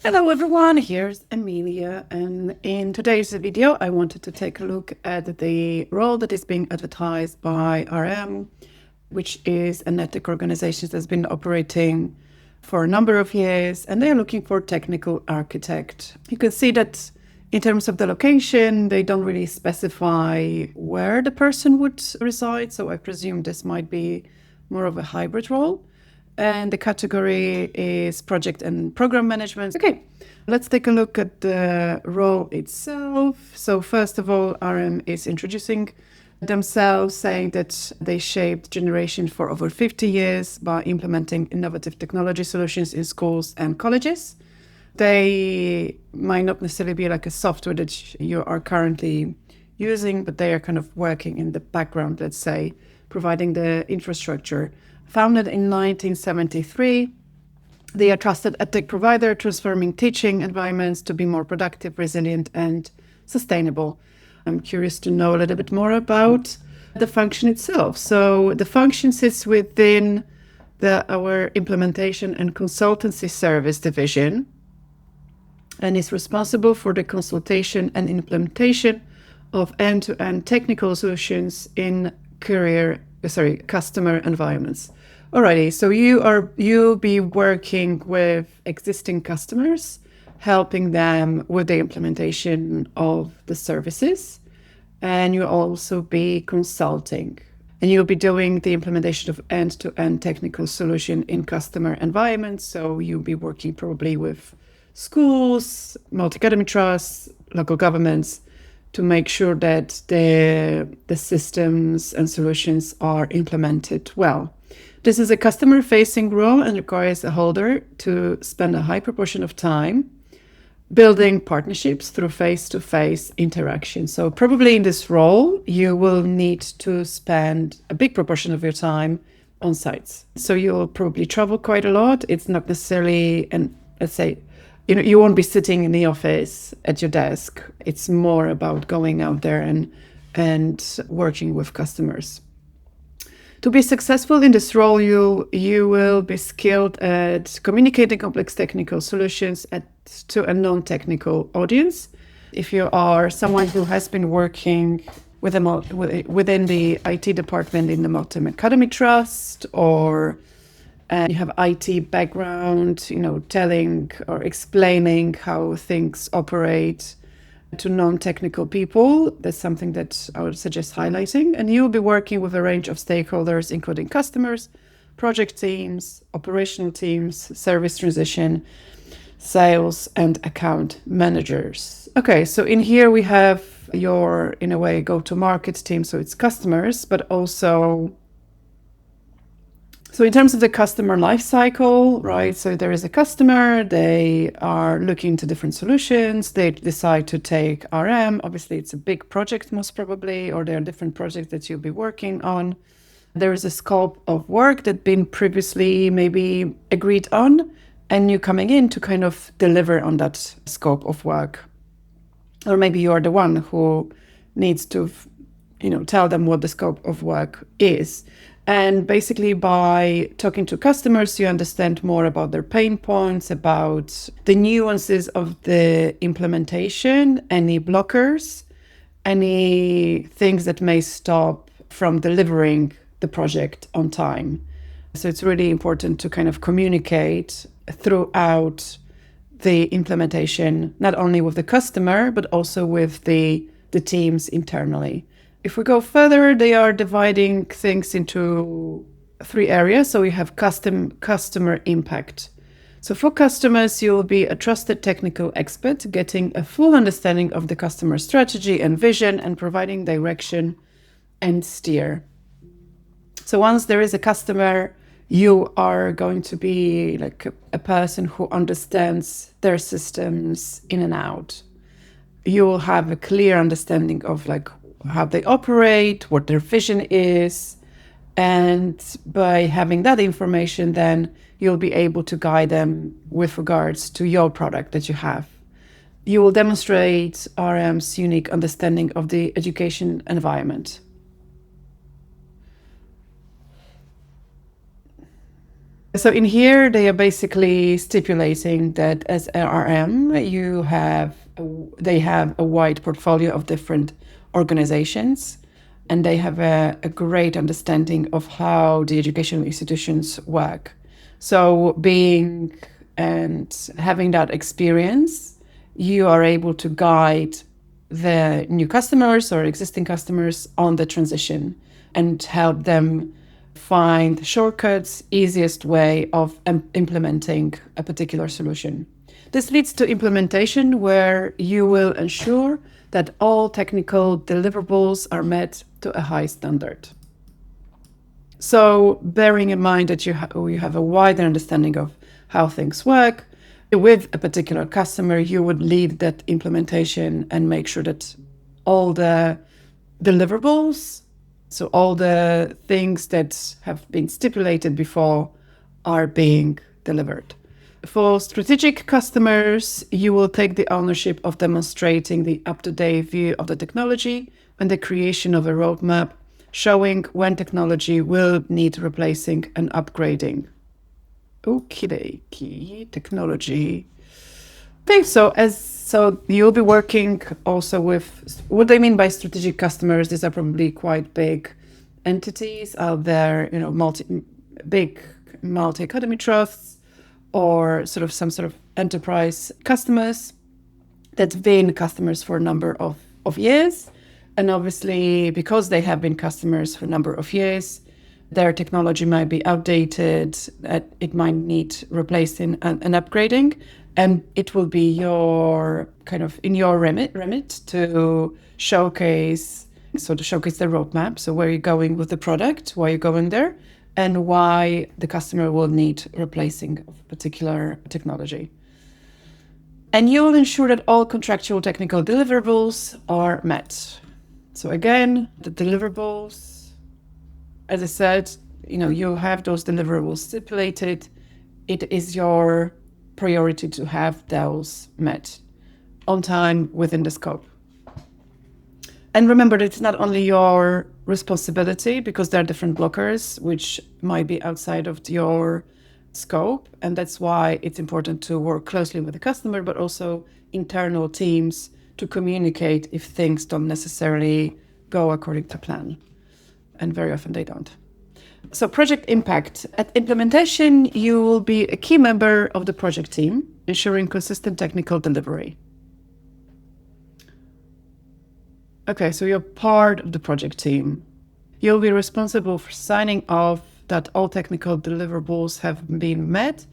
Hello everyone, here's Amelia, and in today's video I wanted to take a look at the role that is being advertised by RM, which is an EdTech organization that's been operating for a number of years, and they're looking for technical architect. You can see that in terms of the location, they don't really specify where the person would reside, so I presume this might be more of a hybrid role. And the category is project and program management. Okay, let's take a look at the role itself. So first of all, RM is introducing themselves, saying that they shaped generation for over 50 years by implementing innovative technology solutions in schools and colleges. They might not necessarily be like a software that you are currently using, but they are kind of working in the background, let's say, providing the infrastructure. Founded in 1973, they are trusted EdTech provider, transforming teaching environments to be more productive, resilient, and sustainable. I'm curious to know a little bit more about the function itself. So the function sits within our implementation and consultancy service division and is responsible for the consultation and implementation of end-to-end technical solutions in customer environments. Alrighty, so you'll be working with existing customers, helping them with the implementation of the services, and you'll also be consulting. And you'll be doing the implementation of end-to-end technical solution in customer environments. So you'll be working probably with schools, multi-academy trusts, local governments, to make sure that the systems and solutions are implemented well. This is a customer-facing role and requires a holder to spend a high proportion of time building partnerships through face-to-face interaction. So probably in this role, you will need to spend a big proportion of your time on sites. So you'll probably travel quite a lot. It's not necessarily, let's say, you won't be sitting in the office at your desk. It's more about going out there and working with customers. To be successful in this role, you will be skilled at communicating complex technical solutions to a non-technical audience. If you are someone who has been working within the IT department in the multi-academy trust, or you have IT background, telling or explaining how things operate to non-technical people, that's something that I would suggest highlighting. And you'll be working with a range of stakeholders, including customers, project teams, operational teams, service transition, sales, and account managers. Okay, so in here we have your, in a way, go-to-market team. So it's customers, but also, so in terms of the customer life cycle, right? So there is a customer, they are looking to different solutions, they decide to take RM. Obviously, it's a big project, most probably, or there are different projects that you'll be working on. There is a scope of work that's been previously maybe agreed on, and you're coming in to kind of deliver on that scope of work. Or maybe you're the one who needs to, tell them what the scope of work is. And basically by talking to customers, you understand more about their pain points, about the nuances of the implementation, any blockers, any things that may stop from delivering the project on time. So it's really important to kind of communicate throughout the implementation, not only with the customer, but also with the teams internally. If we go further, they are dividing things into 3 areas. So we have customer impact. So for customers, you'll be a trusted technical expert, getting a full understanding of the customer strategy and vision and providing direction and steer. So once there is a customer, you are going to be like a person who understands their systems in and out. You will have a clear understanding of how they operate, what their vision is. And by having that information, then you'll be able to guide them with regards to your product that you have. You will demonstrate RM's unique understanding of the education environment. So in here, they are basically stipulating that as RM, they have a wide portfolio of different organizations, and they have a great understanding of how the educational institutions work. So being and having that experience, you are able to guide the new customers or existing customers on the transition and help them find shortcuts, easiest way of implementing a particular solution. This leads to implementation where you will ensure that all technical deliverables are met to a high standard. So bearing in mind that you have a wider understanding of how things work, with a particular customer, you would lead that implementation and make sure that all the deliverables, so all the things that have been stipulated before, are being delivered. For strategic customers, you will take the ownership of demonstrating the up-to-date view of the technology and the creation of a roadmap showing when technology will need replacing and upgrading. Okie dokie, technology. Okay, so you'll be working also with what they mean by strategic customers. These are probably quite big entities out there, big multi-academy trusts or some sort of enterprise customers that's been customers for a number of years. And obviously, because they have been customers for a number of years, their technology might be outdated, it might need replacing and upgrading, and it will be your in your remit to showcase the roadmap. So where you're going with the product, why you're going there, and why the customer will need replacing of particular technology. And you will ensure that all contractual technical deliverables are met. So again, the deliverables, as I said, you have those deliverables stipulated. It is your priority to have those met on time within the scope. And remember that it's not only your responsibility, because there are different blockers which might be outside of your scope. And that's why it's important to work closely with the customer, but also internal teams to communicate if things don't necessarily go according to plan. And very often they don't. So project impact. At implementation, you will be a key member of the project team, ensuring consistent technical delivery. Okay, so you're part of the project team. You'll be responsible for signing off that all technical deliverables have been met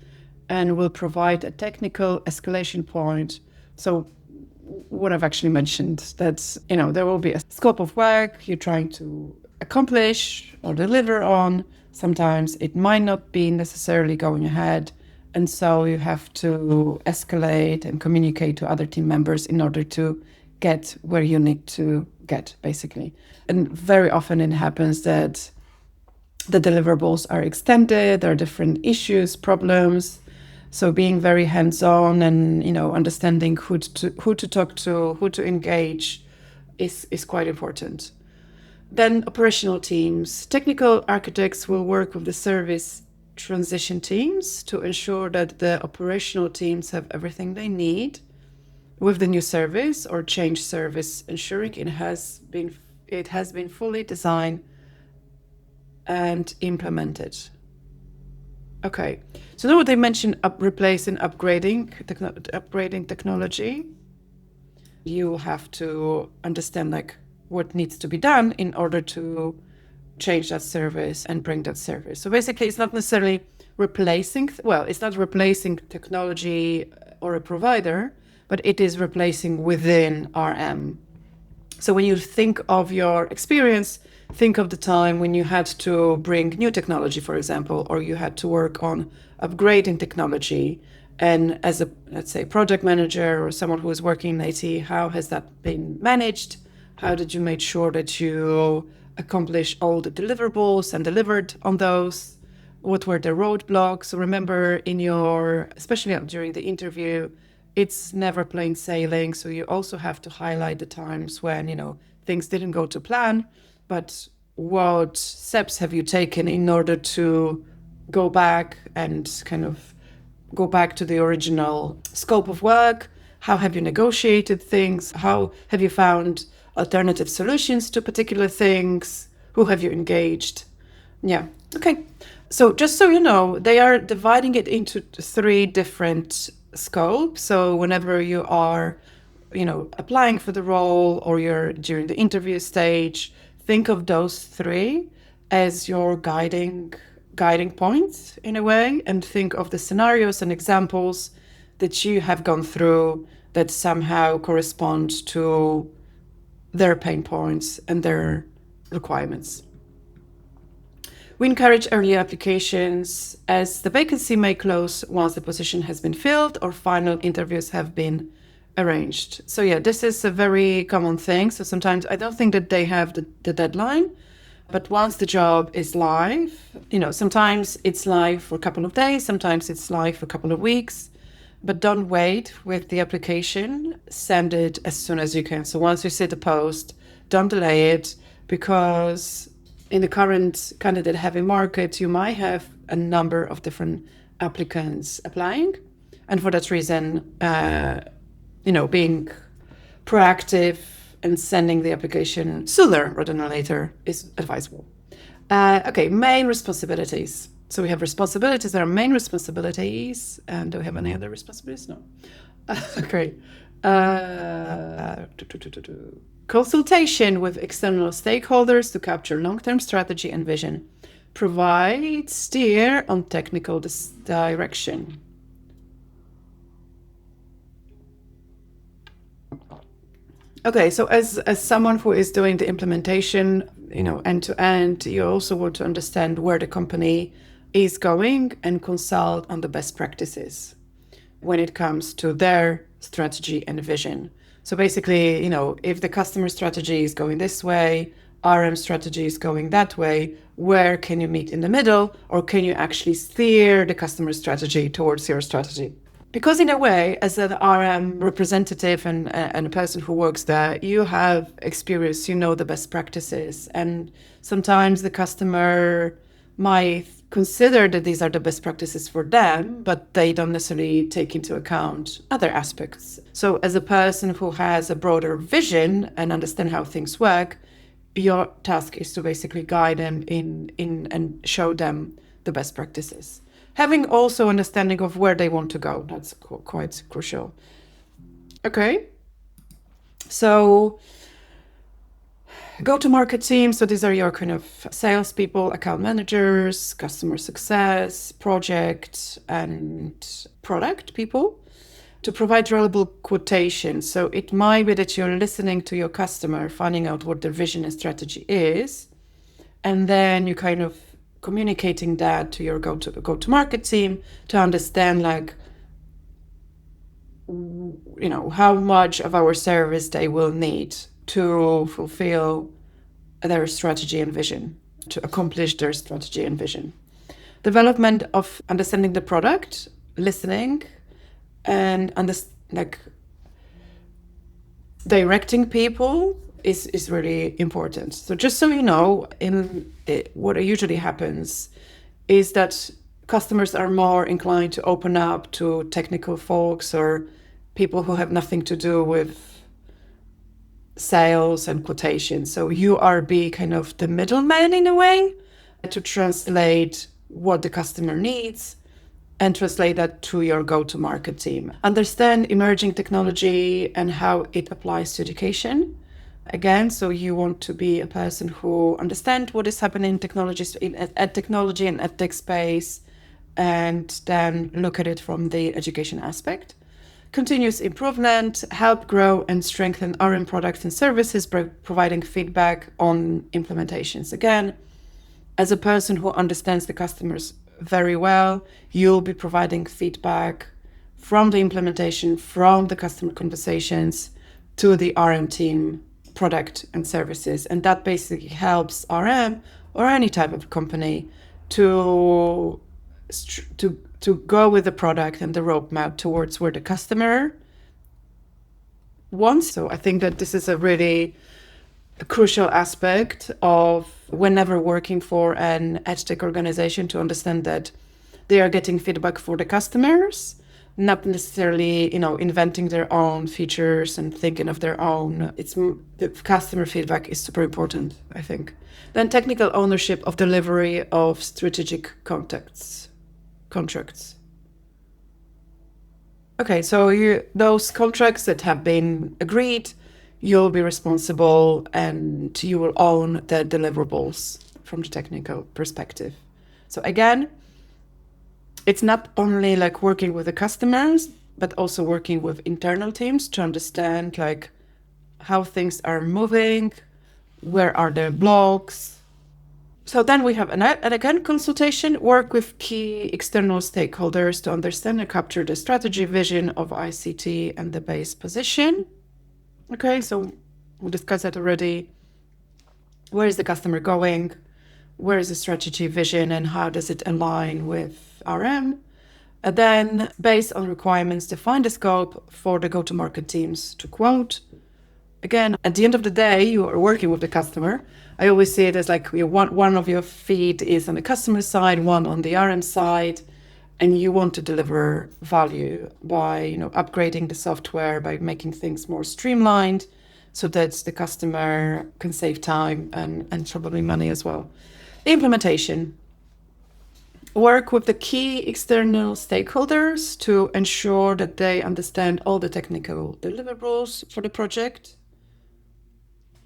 and will provide a technical escalation point. So what I've actually mentioned, that there will be a scope of work you're trying to accomplish or deliver on. Sometimes it might not be necessarily going ahead, and so you have to escalate and communicate to other team members in order to get where you need to get, basically. And very often it happens that the deliverables are extended, there are different issues, problems. So being very hands-on and understanding who to talk to, who to engage is quite important. Then operational teams. Technical architects will work with the service transition teams to ensure that the operational teams have everything they need with the new service or change service, ensuring it has been fully designed and implemented. Okay, so now they mentioned replacing, upgrading technology. You have to understand what needs to be done in order to change that service and bring that service. So basically, it's not necessarily it's not replacing technology or a provider, but it is replacing within RM. So when you think of your experience, think of the time when you had to bring new technology, for example, or you had to work on upgrading technology. And as a, let's say, project manager or someone who is working in IT, how has that been managed? How did you make sure that you accomplish all the deliverables and delivered on those? What were the roadblocks? So remember, especially during the interview, it's never plain sailing. So you also have to highlight the times when, things didn't go to plan, but what steps have you taken in order to go back and kind of go back to the original scope of work. How have you negotiated things? How have you found alternative solutions to particular things? Who have you engaged? Yeah. Okay. So just so you know, they are dividing it into 3 different scopes. So whenever you are, applying for the role or you're during the interview stage, think of those 3 as your guiding points in a way, and think of the scenarios and examples that you have gone through that somehow correspond to their pain points and their requirements. We encourage early applications as the vacancy may close once the position has been filled or final interviews have been arranged. So yeah, this is a very common thing. So sometimes I don't think that they have the deadline, but once the job is live, sometimes it's live for a couple of days, sometimes it's live for a couple of weeks, but don't wait with the application. Send it as soon as you can. So once you see the post, don't delay it, because in the current candidate-heavy market, you might have a number of different applicants applying. And for that reason, being proactive and sending the application sooner rather than later is advisable. Okay, main responsibilities. So we have responsibilities, there are main responsibilities. And do we have any other responsibilities? No. Great. Consultation with external stakeholders to capture long-term strategy and vision. Provide steer on technical direction. Okay, so as someone who is doing the implementation, end to end, you also want to understand where the company is going and consult on the best practices when it comes to their strategy and vision. So basically, if the customer strategy is going this way, RM strategy is going that way, where can you meet in the middle, or can you actually steer the customer strategy towards your strategy? Because in a way, as an RM representative and a person who works there, you have experience, the best practices. And sometimes the customer might consider that these are the best practices for them, but they don't necessarily take into account other aspects. So as a person who has a broader vision and understand how things work, your task is to basically guide them in and show them the best practices. Having also understanding of where they want to go, that's quite crucial. Okay, so go-to-market team. So these are your kind of salespeople, account managers, customer success, project and product people to provide reliable quotations. So it might be that you're listening to your customer, finding out what their vision and strategy is, and then you kind of communicating that to your go-to-market team to understand how much of our service they will need to fulfill their strategy and vision, to accomplish their strategy and vision. Development of understanding the product, listening, and directing people is really important. So just so you know, what usually happens is that customers are more inclined to open up to technical folks or people who have nothing to do with sales and quotation. So you are kind of the middleman in a way to translate what the customer needs and translate that to your go-to-market team. Understand emerging technology and how it applies to education. Again, so you want to be a person who understands what is happening in technology and EdTech space, and then look at it from the education aspect. Continuous improvement, help grow and strengthen RM products and services by providing feedback on implementations. Again, as a person who understands the customers very well, you'll be providing feedback from the implementation, from the customer conversations to the RM team, product and services. And that basically helps RM or any type of company to go with the product and the roadmap towards where the customer wants. So I think that this is a really crucial aspect of whenever working for an EdTech organization, to understand that they are getting feedback for the customers, not necessarily, inventing their own features and thinking of their own. The customer feedback is super important, I think. Then technical ownership of delivery of strategic contracts. Okay, so those contracts that have been agreed, you'll be responsible and you will own the deliverables from the technical perspective. So again, it's not only like working with the customers, but also working with internal teams to understand like how things are moving, where are the blocks. So then we have and again consultation, work with key external stakeholders to understand and capture the strategy vision of ICT and the base position. Okay, so we discussed that already. Where is the customer going? Where is the strategy vision and how does it align with RM? And then, based on requirements, define the scope for the go-to-market teams to quote. Again, at the end of the day, you are working with the customer. I always see it as like one of your feet is on the customer side, one on the RM side, and you want to deliver value by upgrading the software, by making things more streamlined, so that the customer can save time and probably money as well. The implementation. Work with the key external stakeholders to ensure that they understand all the technical deliverables for the project.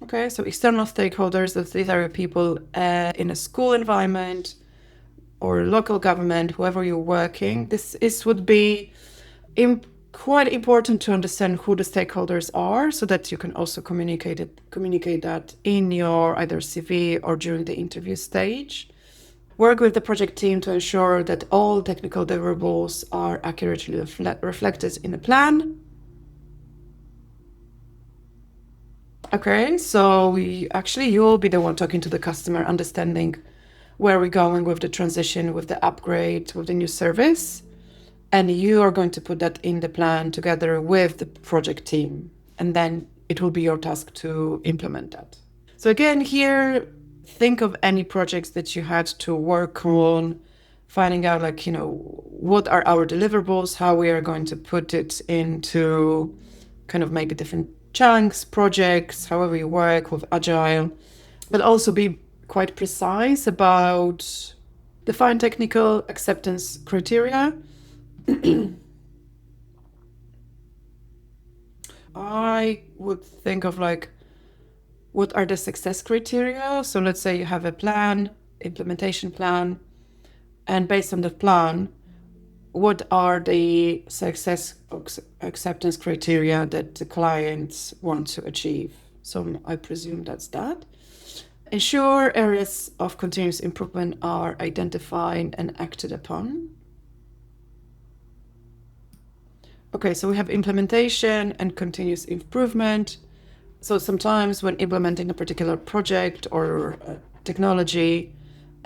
Okay, so external stakeholders, these are people in a school environment or local government, whoever you're working. This would be quite important to understand who the stakeholders are, so that you can also communicate that in your either CV or during the interview stage. Work with the project team to ensure that all technical deliverables are accurately reflected in the plan. Okay, so you'll be the one talking to the customer, understanding where we're going with the transition, with the upgrade, with the new service. And you are going to put that in the plan together with the project team. And then it will be your task to implement that. So again, here, think of any projects that you had to work on, finding out what are our deliverables, how we are going to put it into kind of maybe different chunks, projects, however you work with Agile, but also be quite precise about define technical acceptance criteria. I would think of what are the success criteria? So let's say you have a plan, implementation plan, and based on the plan, what are the success acceptance criteria that the clients want to achieve? So I presume that's that. Ensure areas of continuous improvement are identified and acted upon. Okay, so we have implementation and continuous improvement. So sometimes when implementing a particular project or technology,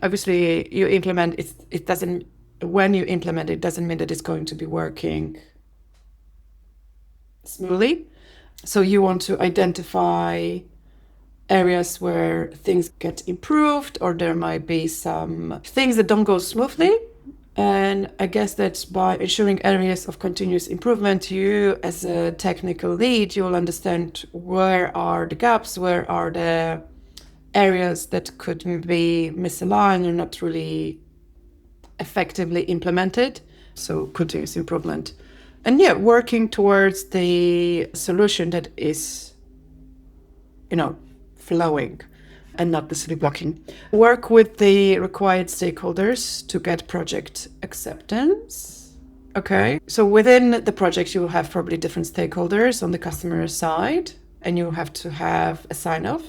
obviously you implement it. When you implement it, doesn't mean that it's going to be working smoothly. So you want to identify areas where things get improved, or there might be some things that don't go smoothly. And I guess that by ensuring areas of continuous improvement, you as a technical lead, you will understand where are the gaps, where are the areas that could be misaligned or not really effectively implemented. So continuous improvement. And working towards the solution that is, flowing and not necessarily blocking. Work with the required stakeholders to get project acceptance. Okay, so within the project, you will have probably different stakeholders on the customer side, and you have to have a sign-off.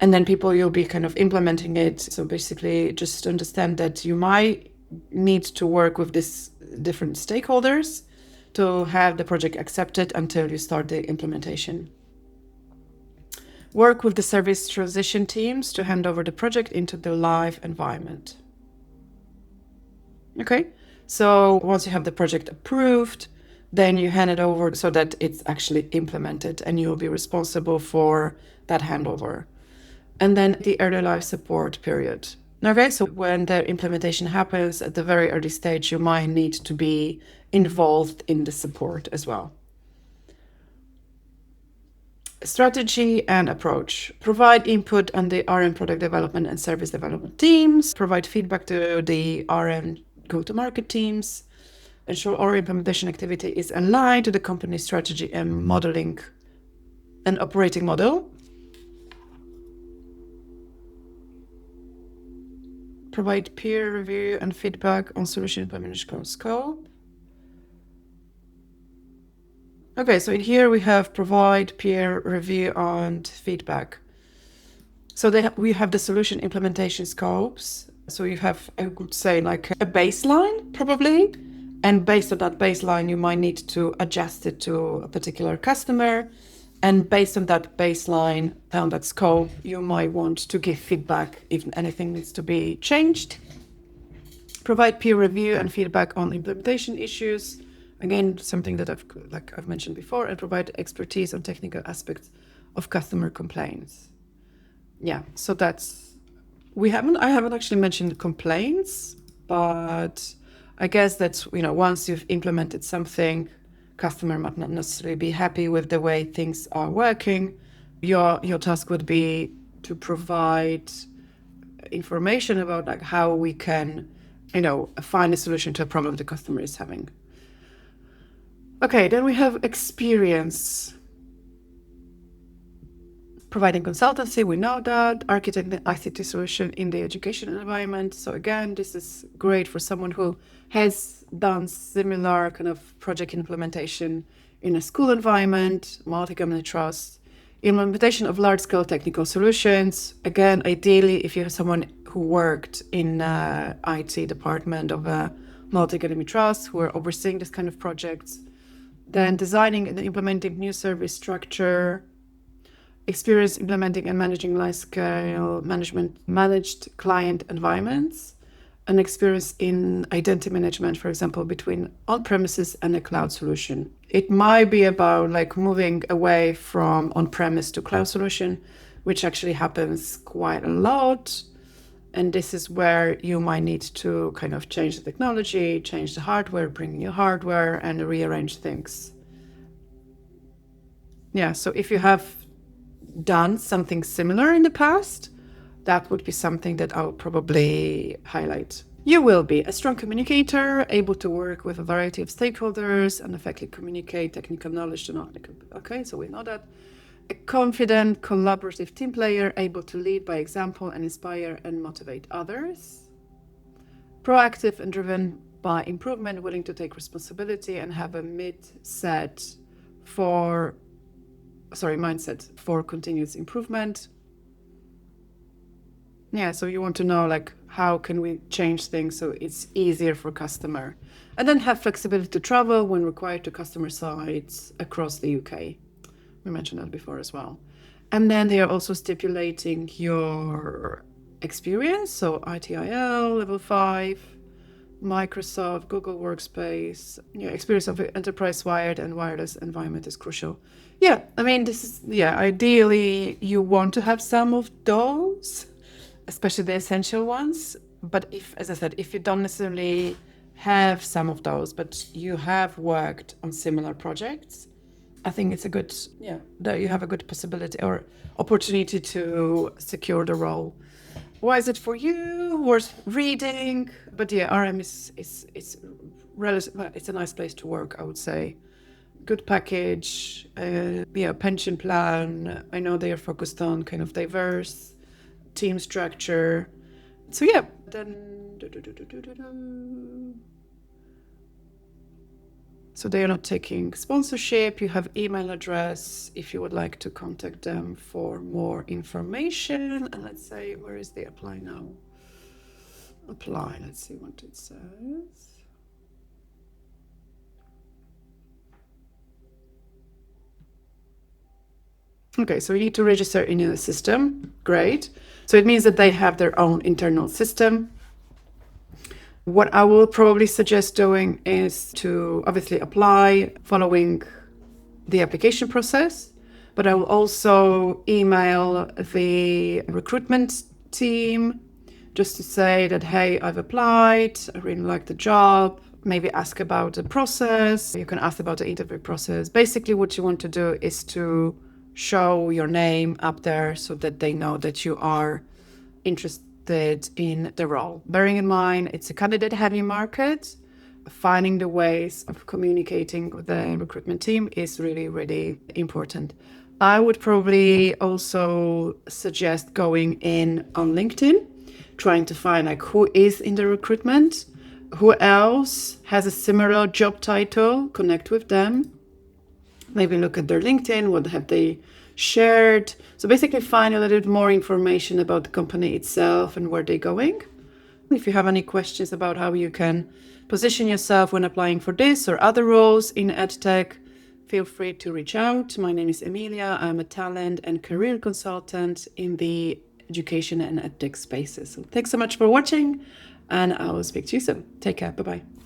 And then you'll be kind of implementing it. So basically, just understand that you might need to work with these different stakeholders to have the project accepted until you start the implementation. Work with the service transition teams to hand over the project into the live environment. Okay, so once you have the project approved, then you hand it over so that it's actually implemented and you'll be responsible for that handover. And then the early life support period. Okay, so when the implementation happens at the very early stage, you might need to be involved in the support as well. Strategy and approach. Provide input on the RM product development and service development teams. Provide feedback to the RM go-to-market teams. Ensure our implementation activity is aligned to the company's strategy and modeling and operating model. Provide peer review and feedback on solution implementation scope. Okay, so in here we have provide peer review and feedback. So we have the solution implementation scopes. So you have, I would say, like a baseline probably. And based on that baseline, you might need to adjust it to a particular customer. And based on that baseline, on that scope, you might want to give feedback if anything needs to be changed. Provide peer review and feedback on implementation issues. Again, something that I've mentioned before, and provide expertise on technical aspects of customer complaints. Yeah, so I haven't actually mentioned complaints, but I guess that's, once you've implemented something, customer might not necessarily be happy with the way things are working. Your task would be to provide information about like how we can, find a solution to a problem the customer is having. Okay, then we have experience. Providing consultancy, we know that. Architect the ICT solution in the education environment. So again, this is great for someone who has done similar kind of project implementation in a school environment, multi-company trust, implementation of large-scale technical solutions. Again, ideally, if you have someone who worked in IT department of a multi-company trust who are overseeing this kind of projects, then designing and implementing new service structure, experience implementing and managing large-scale managed client environments, and experience in identity management, for example, between on-premises and a cloud solution. It might be about like moving away from on-premise to cloud solution, which actually happens quite a lot. And this is where you might need to kind of change the technology, change the hardware, bring new hardware, and rearrange things. Yeah, so if you have done something similar in the past, that would be something that I would probably highlight. You will be a strong communicator, able to work with a variety of stakeholders and effectively communicate technical knowledge to non-technical. Okay, so we know that. A confident, collaborative team player, able to lead by example and inspire and motivate others. Proactive and driven by improvement, willing to take responsibility and have a mindset for continuous improvement. Yeah, so you want to know like how can we change things so it's easier for customer. And then have flexibility to travel when required to customer sites across the UK. We mentioned that before as well. And then they are also stipulating your experience. So ITIL, level 5, Microsoft, Google Workspace, experience of enterprise wired and wireless environment is crucial. Yeah, I mean, ideally you want to have some of those, especially the essential ones. But if you don't necessarily have some of those, but you have worked on similar projects, I think it's that you have a good possibility or opportunity to secure the role. Why is it for you? Worth reading. But yeah, RM is relative. It's a nice place to work, I would say. Good package, pension plan. I know they are focused on kind of diverse team structure. So yeah, then. So they are not taking sponsorship. You have email address if you would like to contact them for more information. And let's say, where is the apply now? Apply, let's see what it says. Okay, so you need to register in a system. Great. So it means that they have their own internal system. What I will probably suggest doing is to obviously apply following the application process, but I will also email the recruitment team just to say that, hey, I've applied, I really like the job. Maybe ask about the process. You can ask about the interview process. Basically, what you want to do is to show your name up there so that they know that you are interested in the role. Bearing in mind, it's a candidate-heavy market. Finding the ways of communicating with the recruitment team is really, really important. I would probably also suggest going in on LinkedIn, trying to find like who is in the recruitment, who else has a similar job title, connect with them. Maybe look at their LinkedIn, what have they shared. So basically find a little bit more information about the company itself and where they're going. If you have any questions about how you can position yourself when applying for this or other roles in EdTech, feel free to reach out. My name is Emilia. I'm a talent and career consultant in the education and EdTech spaces. So thanks so much for watching, and I will speak to you soon. Take care. Bye-bye.